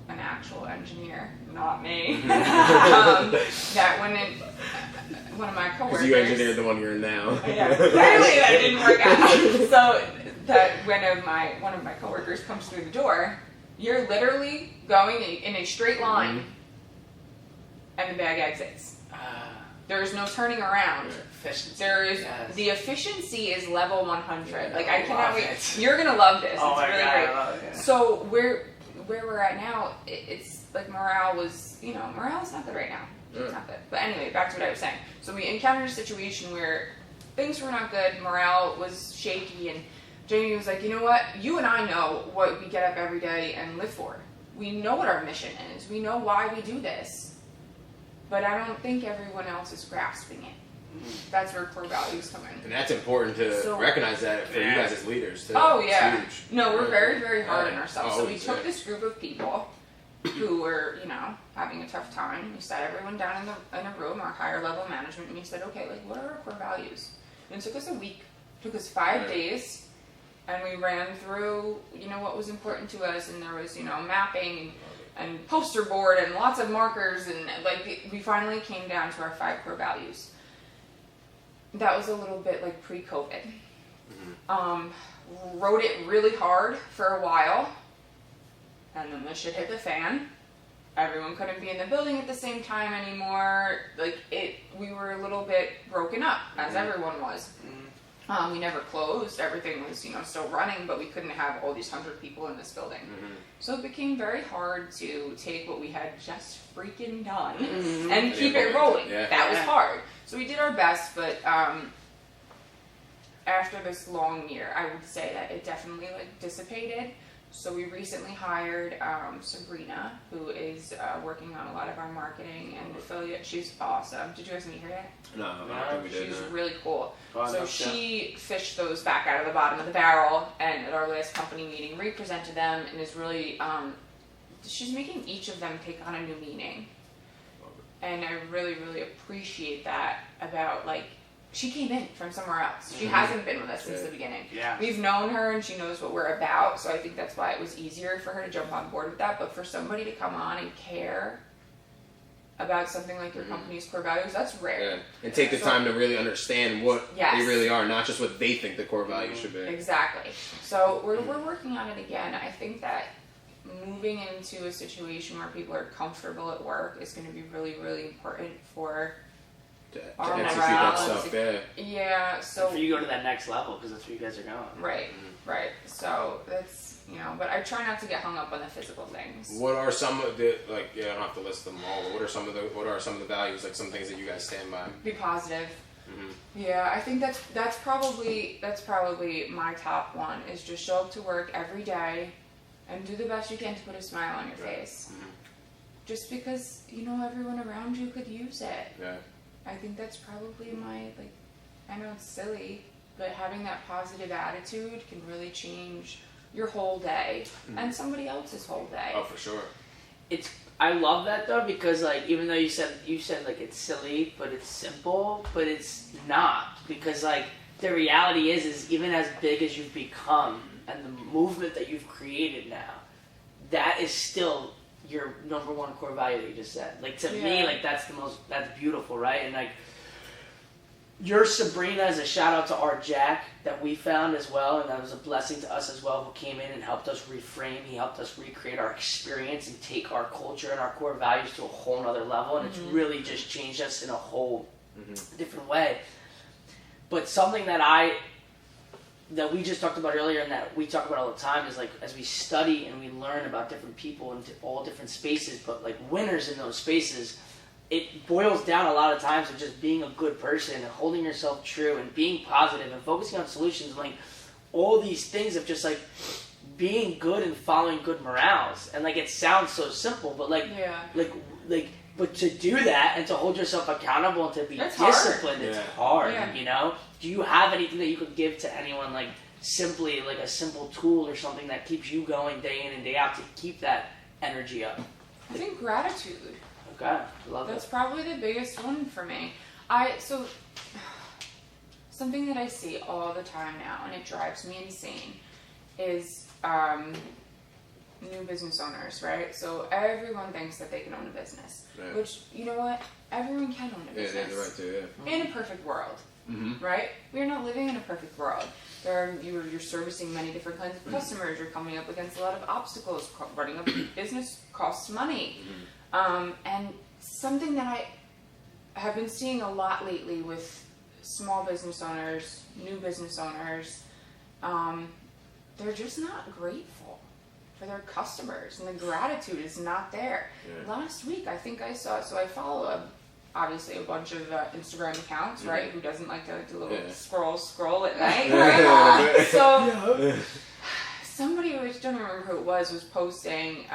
an actual engineer, not me. That one of my coworkers. You engineered the one you're in now. Yeah, clearly that didn't work out. So that when one of my coworkers comes through the door, you're literally going in a straight line and the bag exits. There is no turning around. Efficiency. There is Yes. the efficiency is level 100. Like, I love cannot wait. it. You're gonna love this. Oh it's my really God, great. I love it, yeah. So where we're at now, it's like morale was, morale is not good right now. It's not good. But anyway, back to what I was saying. So we encountered a situation where things were not good. Morale was shaky, and Jamie was like, you know what? You and I know what we get up every day and live for. We know what our mission is. We know why we do this. But I don't think everyone else is grasping it. That's where core values come in. And that's important to recognize that for you guys as leaders, too. Oh, yeah. It's huge. No, we're very, very hard on ourselves. So we Always, took this group of people who were, having a tough time. We sat everyone down in a room, our higher level management, and we said, okay, like, what are our core values? And it took us a week. It took us 5 days. And we ran through, what was important to us. And there was, mapping and poster board and lots of markers. And, like, we finally came down to our 5 core values. That was a little bit like pre-COVID. Wrote it really hard for a while, and then the shit hit the fan. Everyone couldn't be in the building at the same time anymore. We were a little bit broken up, as everyone was. We never closed. Everything was, still running, but we couldn't have all these 100 people in this building. So it became very hard to take what we had just freaking done and keep it rolling. That was hard. So we did our best, but after this long year, I would say that it definitely dissipated. So we recently hired Sabrina, who is working on a lot of our marketing and affiliate. She's awesome. Did you guys meet her yet? No, I don't think we did. She's really cool. Oh, so she fished those back out of the bottom of the barrel, and at our last company meeting, represented them, and is really, she's making each of them take on a new meaning. And I really, really appreciate that about, she came in from somewhere else. She hasn't been with us since the beginning. Yeah. We've known her, and she knows what we're about, so I think that's why it was easier for her to jump on board with that. But for somebody to come on and care about something like your company's core values, that's rare. And take the time to really understand what they really are, not just what they think the core values should be. Exactly. So we're working on it again. I think that moving into a situation where people are comfortable at work is going to be really, really important for To our execute morale. that stuff, Yeah, so... For you to go to that next level, because that's where you guys are going. Right. So that's, but I try not to get hung up on the physical things. What are some of the, I don't have to list them all, but what are some of the values, some things that you guys stand by? Be positive. Yeah, I think that's probably my top one, is just show up to work every day and do the best you can to put a smile on your face. Just because, everyone around you could use it. Yeah. I think that's probably my, I know it's silly, but having that positive attitude can really change your whole day and somebody else's whole day. Oh, for sure. I love that though, because even though you said it's silly, but it's simple, but it's not, because the reality is even as big as you've become and the movement that you've created now, that is still your number one core value that you just said. To me, that's beautiful, right? And your Sabrina is a shout out to our Jack that we found as well, and that was a blessing to us as well, who came in and helped us reframe. He helped us recreate our experience and take our culture and our core values to a whole nother level, and it's really just changed us in a whole different way. But something that we just talked about earlier and that we talk about all the time is as we study and we learn about different people in all different spaces, but winners in those spaces, it boils down a lot of times to just being a good person and holding yourself true and being positive and focusing on solutions, all these things of just being good and following good morals. And it sounds so simple, but but to do that and to hold yourself accountable and to be disciplined, it's hard. Do you have anything that you could give to anyone, simply a simple tool or something that keeps you going day in and day out to keep that energy up? I think gratitude. Okay, love That's it. probably the biggest one for me. Something that I see all the time now, and it drives me insane, is new business owners, right? So everyone thinks that they can own a business, which, you know what? Everyone can own a business. Yeah, they have the right to, In a perfect world, right? We're not living in a perfect world. You're servicing many different kinds of customers. You're coming up against a lot of obstacles. Running a business costs money. And something that I have been seeing a lot lately with small business owners, new business owners, they're just not grateful for their customers, and the gratitude is not there. Yeah. Last week, I think I saw, so I follow obviously a bunch of Instagram accounts, right? Who doesn't like to do a little scroll at night? Right? So somebody, I don't remember who it was posting,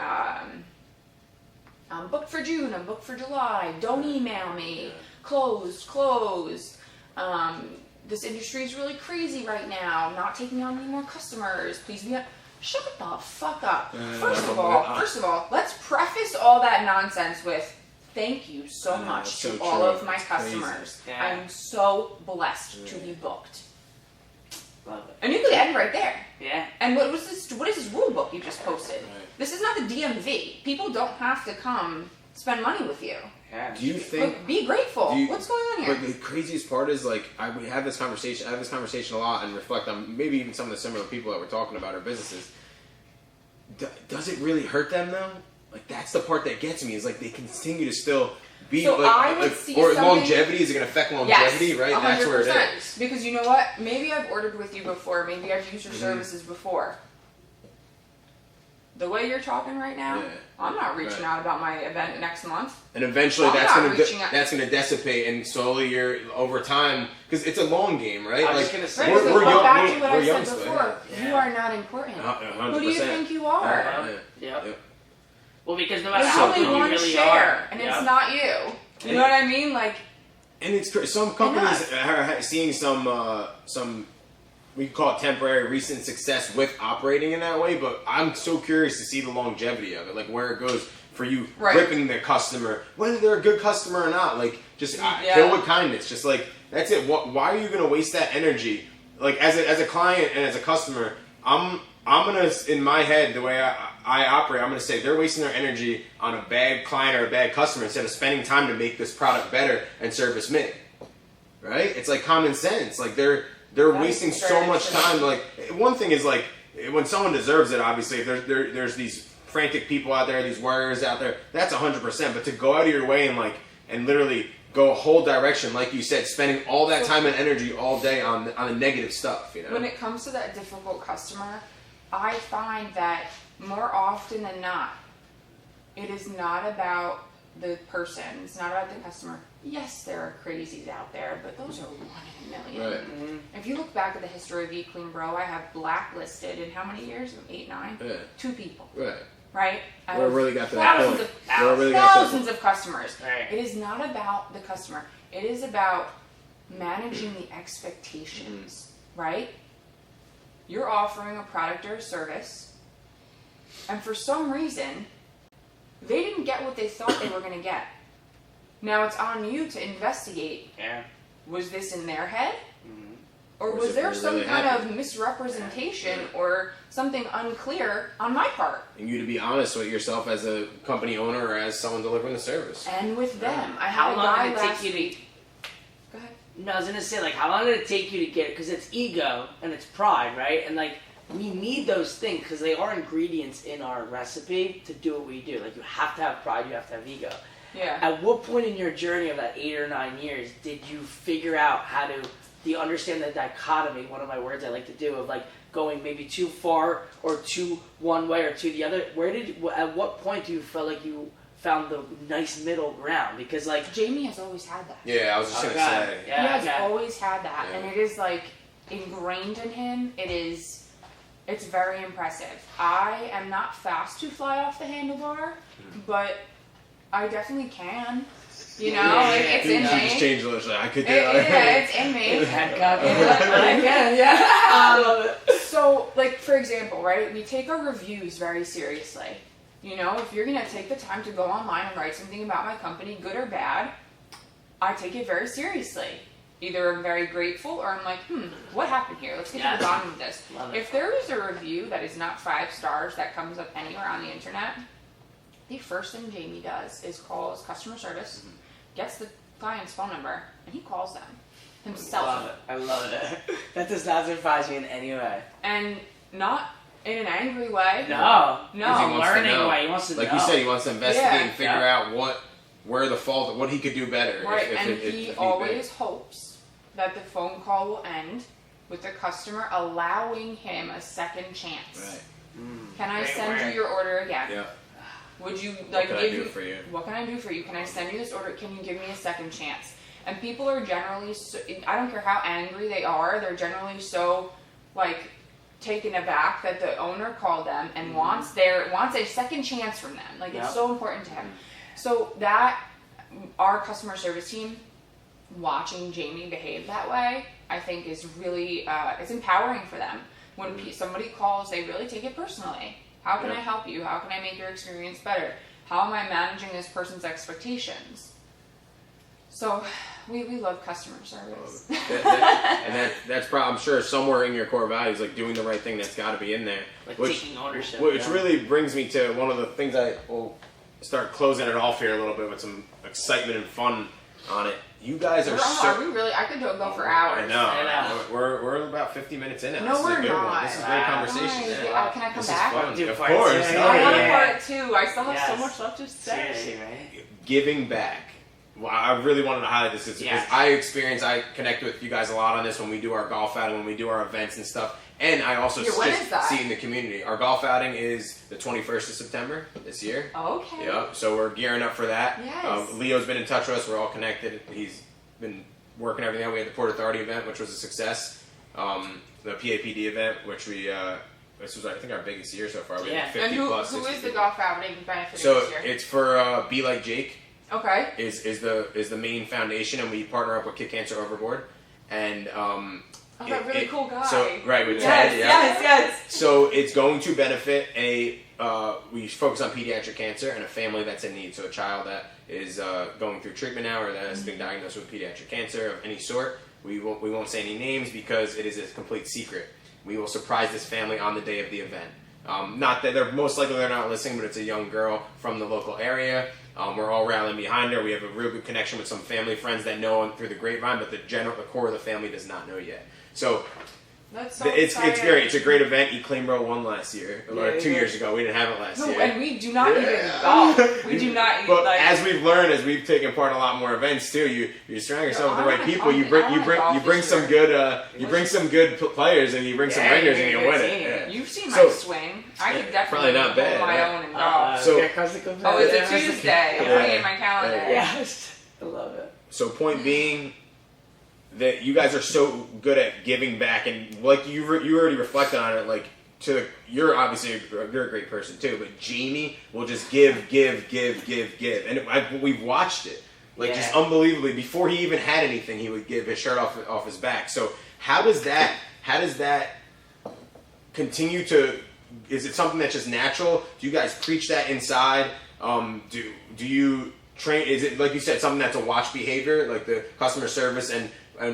I'm booked for June, I'm booked for July, don't email me, closed. This industry is really crazy right now, I'm not taking on any more customers, please be shut the fuck up. First of all, let's preface all that nonsense with thank you so much to all of my customers. Yeah. I'm so blessed to be booked. Love it. And you could end right there. Yeah. And what is this rule book you just posted? Right. This is not the DMV. People don't have to come spend money with you. Yeah. Do you think? But be grateful. What's going on here? But the craziest part is like we have this conversation. I have this conversation a lot and reflect on maybe even some of the similar people that we're talking about our businesses. Does it really hurt them though? Like that's the part that gets me. Is like they continue to still be So like, I would see or something- longevity. Is it going to affect longevity? Yes, right. 100%. That's where it is. Because you know what? Maybe I've ordered with you before. Maybe I've used your services before. The way you're talking right now, I'm not reaching out about my event next month. And eventually I'm that's not going reaching out. to dissipate, and slowly you're over time because it's a long game, right? I was Like gonna say, Right, so we're go young. back to what We're I young said still, before. yeah. You are not important. 100%. Who do you think you are? Yep. Well, because no matter There's how only good you one really share, are, and it's not you. You know what I mean? Like, And it's some companies are seeing some we can call it temporary recent success with operating in that way, but I'm so curious to see the longevity of it, like where it goes for you gripping the customer, whether they're a good customer or not. Like just kill with kindness. Just like that's it. Why are you going to waste that energy? Like as a client and as a customer, I'm gonna in my head the way I operate, I'm gonna say they're wasting their energy on a bad client or a bad customer instead of spending time to make this product better and service me. Right? It's like common sense. Like they're wasting so much time. Like one thing is like when someone deserves it, obviously, if there's these frantic people out there, these warriors out there, that's 100%. But to go out of your way and literally go a whole direction, like you said, spending all that time and energy all day on the negative stuff, you know. when it comes to that difficult customer, I find that more often than not, it is not about the person. It's not about the customer. Yes, there are crazies out there, but those are 1 in a million. Right. Mm-hmm. If you look back at the history of Eat Clean Bro, I have blacklisted in how many years? 8, 9? Yeah. 2 people. Right. Right? Out Where it of really got to that thousands point. of Where it really got to that thousands of customers. Right. It is not about the customer. It is about managing the expectations, right? You're offering a product or a service, and for some reason, they didn't get what they thought they were going to get. Now it's on you to investigate. Yeah. Was this in their head? Mm-hmm. Or Was was it there really some kind happening? of misrepresentation or something unclear on my part? And you to be honest with yourself as a company owner or as someone delivering the service. And with them. I How had a long guy did it take last you to? week. Go ahead. No, I was gonna say, like, how long did it take you to get it? Because it's ego and it's pride, right? And like, we need those things because they are ingredients in our recipe to do what we do. Like, you have to have pride, you have to have ego. Yeah. At what point in your journey of that 8 or 9 years did you figure out how to? Do you understand the dichotomy? One of my words I like to do of like going maybe too far or too one way or to the other. At what point do you feel like you found the nice middle ground? Because like Jamie has always had that. Yeah, I was just gonna say. He has okay. always had that, Yeah. and it is like ingrained in him. It's very impressive. I am not fast to fly off the handlebar, but I definitely can. You know, it's You in just me. changed the list. I could do it. Yeah, it's in me. Head cock, I can, yeah. I love it. So, like, for example, right, we take our reviews very seriously. You know, if you're going to take the time to go online and write something about my company, good or bad, I take it very seriously. Either I'm very grateful or I'm like, what happened here? Let's get to the bottom of this. Love it. If there is a review that is not 5 stars that comes up anywhere on the internet, the first thing Jamie does is calls customer service, gets the client's phone number, and he calls them himself. I love it. That does not surprise me in any way. And not in an angry way. No. No. He's a learning way. He wants to like know. you said, he wants to investigate Yeah. and figure out where the fault, what he could do better. Right, if and he always hopes that the phone call will end with the customer allowing him a second chance. Right. Can I send you your order again? Yeah. Would you What like can I do for you? What can I do for you? Can I send you this order? Can you give me a second chance? And people are generally so, I don't care how angry they are, they're generally so like taken aback that the owner called them and wants a second chance from them. Like it's so important to him. So that our customer service team watching Jamie behave that way, I think is really it's empowering for them. When somebody calls, they really take it personally. How can I help you? How can I make your experience better? How am I managing this person's expectations? So we love customer service. That's probably, I'm sure, somewhere in your core values, like doing the right thing, that's got to be in there. Like taking ownership. Which really brings me to one of the things I will start closing it off here a little bit with some excitement and fun on it. You guys are we really? I could go for hours. I know. We're about 50 minutes in now. No, this is we're a good not. one. This is a great conversation. Nice. Yeah. Can I come This back? is fun. Do Of part course. two. No, I want yeah. a part two. I still have so much left to say. Seriously, right? Giving back. Well, I really wanted to highlight this because I connect with you guys a lot on this when we do our golf outing, when we do our events and stuff. And I also when is that? see in the community. Our golf outing is the 21st of September this year. Okay. Yep. So we're gearing up for that. Yes. Leo's been in touch with us. We're all connected. He's been working everything out. We had the Port Authority event, which was a success. The PAPD event, which this was, I think, our biggest year so far. We had 50 And who plus. is 60 the golf outing benefiting So this year? it's for Be Like Jake. Okay. Is the main foundation, and we partner up with Kick Cancer Overboard, and that really cool guy. So with Yes, Ted, yeah. yes. So it's going to benefit we focus on pediatric cancer and a family that's in need. So a child that is going through treatment now or that has been diagnosed with pediatric cancer of any sort. We won't say any names because it is a complete secret. We will surprise this family on the day of the event. Not that they're not listening, but it's a young girl from the local area. We're all rallying behind her. We have a real good connection with some family friends that know her through the grapevine, but the core of the family does not know yet. So That's so it's exciting. great. It's a great event. Eclaim Bro won last year, or 2 years ago. We didn't have it last year. And we do not even golf. We do not even But as we've learned, as we've taken part in a lot more events too, you surround yourself with the right people. You bring some good players, and you bring some ringers, and you win it. Yeah. You've seen my swing. I could definitely probably not bad, hold my yeah. own in golf. It's a Tuesday. I'm putting it in my calendar. Yes. I love it. So point being that you guys are so good at giving back, and like you already reflected on it, like you're obviously you're a great person too, but Jamie will just give, and we've watched it just unbelievably. Before he even had anything, he would give his shirt off his back. So how does that continue to? Is it something that's just natural? Do you guys preach that inside? Do you train? Is it, like you said, something that's a watch behavior, like the customer service and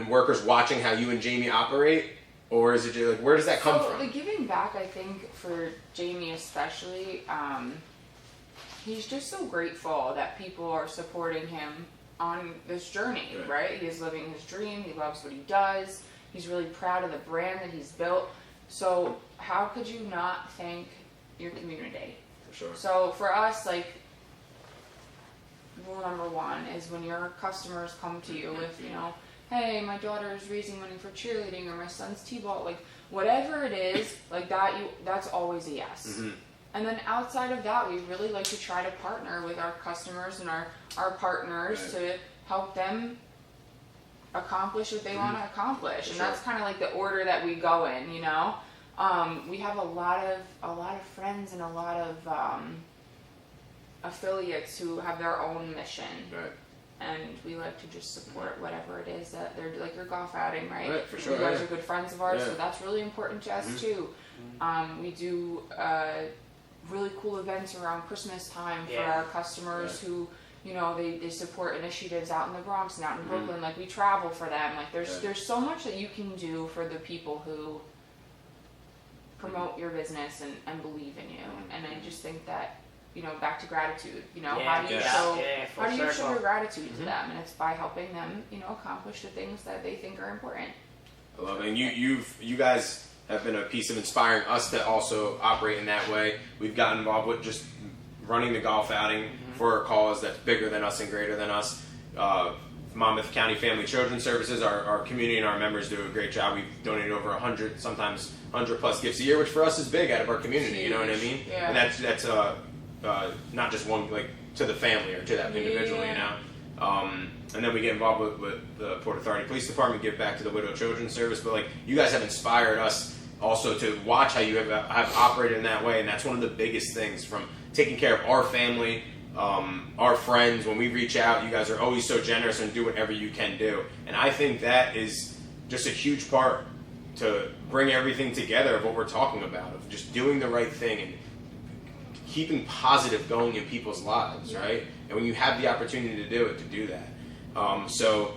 workers watching how you and Jamie operate? Or is it just, like, where does that come from? The giving back, I think, for Jamie especially, he's just so grateful that people are supporting him on this journey, right? He is living his dream. He loves what he does. He's really proud of the brand that he's built. So how could you not thank your community? For sure. So for us, like, rule number one is when your customers come to you with, hey, my daughter is raising money for cheerleading, or my son's t-ball, like whatever it is, like that's always a yes. Mm-hmm. And then outside of that, we really like to try to partner with our customers and our partners to help them accomplish what they want to accomplish. And that's kind of like the order that we go in, We have a lot of friends and a lot of affiliates who have their own mission. Right. And we like to just support whatever it is that they're, like your golf outing, right? Right, for sure. You guys are good friends of ours, Yeah. so that's really important to us too. We do really cool events around Christmas time for our customers who, they support initiatives out in the Bronx and out in Brooklyn. Like we travel for them. Like there's so much that you can do for the people who promote your business and believe in you. And I just think that, back to gratitude, how do you show your gratitude to them? And it's by helping them, accomplish the things that they think are important. I love it. And you guys have been a piece of inspiring us to also operate in that way. We've gotten involved with just running the golf outing for a cause that's bigger than us and greater than us. Monmouth County Family Children's Services, our community and our members do a great job. We've donated over 100, sometimes 100 plus gifts a year, which for us is big out of our community. You know what I mean? Yeah. And that's not just one, like, to the family or to that individual, you know. And then we get involved with the Port Authority Police Department, give back to the Widow Children's Service. But like, you guys have inspired us also to watch how you have operated in that way, and that's one of the biggest things, from taking care of our family, our friends. When we reach out, you guys are always so generous and do whatever you can do. And I think that is just a huge part to bring everything together of what we're talking about, of just doing the right thing and keeping positive going in people's lives, right? And when you have the opportunity to do it, to do that. So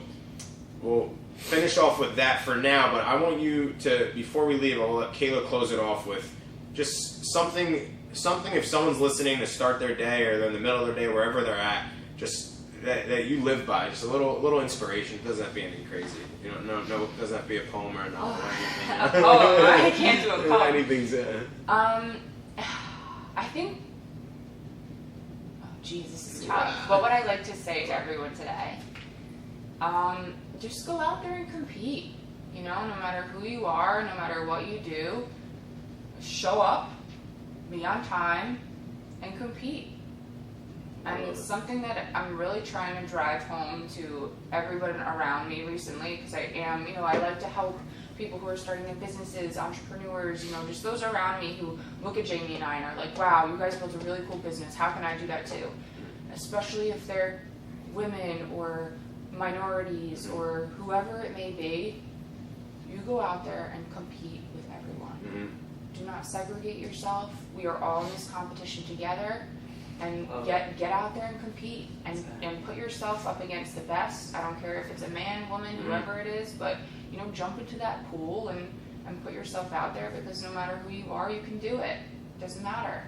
we'll finish off with that for now, but I want you to, before we leave, I'll let Kayla close it off with just something if someone's listening to start their day, or they're in the middle of their day, wherever they're at, just that you live by, just a little inspiration. It doesn't have to be anything crazy. You know, no, it doesn't have to be a poem or a novel or anything. Oh, I can't do a poem. Anything's I think, geez, this is tough. What would I like to say to everyone today? Just go out there and compete. You know, no matter who you are, no matter what you do, show up, be on time, and compete. And it's something that I'm really trying to drive home to everyone around me recently, because I like to help people who are starting their businesses, entrepreneurs, just those around me who look at Jamie and I and are like, wow, you guys built a really cool business. How can I do that too? Especially if they're women or minorities or whoever it may be. You go out there and compete with everyone. Mm-hmm. Do not segregate yourself. We are all in this competition together. And get out there and compete and put yourself up against the best. I don't care if it's a man, woman, whoever it is, but jump into that pool and put yourself out there, because no matter who you are, you can do it. It doesn't matter.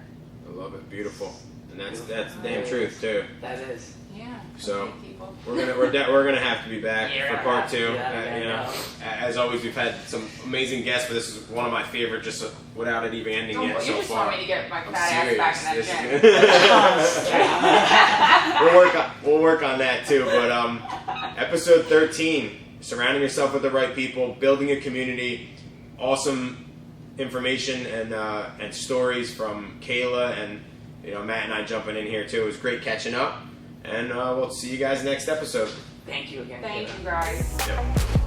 I love it. Beautiful. And that's damn truth too. That is. Yeah. So people. we're gonna have to be back for part 2. Yeah, As always, we've had some amazing guests, but this is one of my favorite, just without it even ending yet so You just far. want me to get my fat ass back in that gym. We'll work on that too. But episode 13, surrounding yourself with the right people, building a community, awesome information and stories from Kayla and Matt and I jumping in here too. It was great catching up, and we'll see you guys next episode. Thank you again. Thank you guys. Yep.